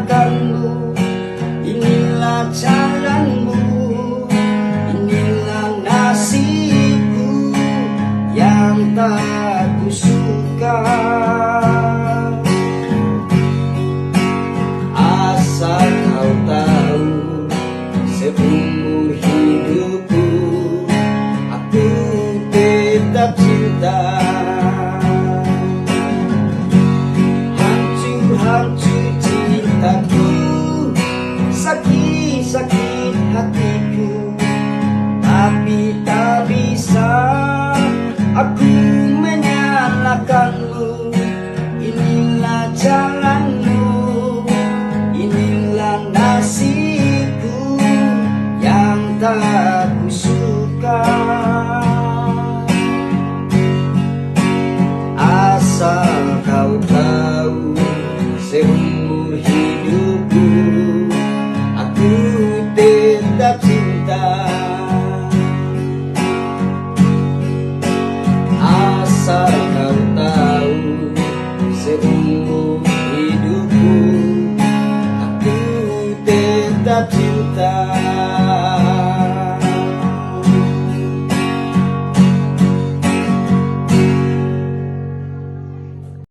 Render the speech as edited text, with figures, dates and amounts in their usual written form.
menyalakanmu. Inilah jalanmu, inilah nasibku yang tak kusuka. Asal kau tahu, seumur hidupku aku tetap cinta. Hancur cintaku, sakit hatiku, tapi tak bisa aku menyalahkanmu. Inilah jalanmu, inilah nasibku yang tak kusuka. Asal kau tahu, seumur hidupku aku tetap cinta. Asal kau tahu, seumur hidupku aku tetap cinta.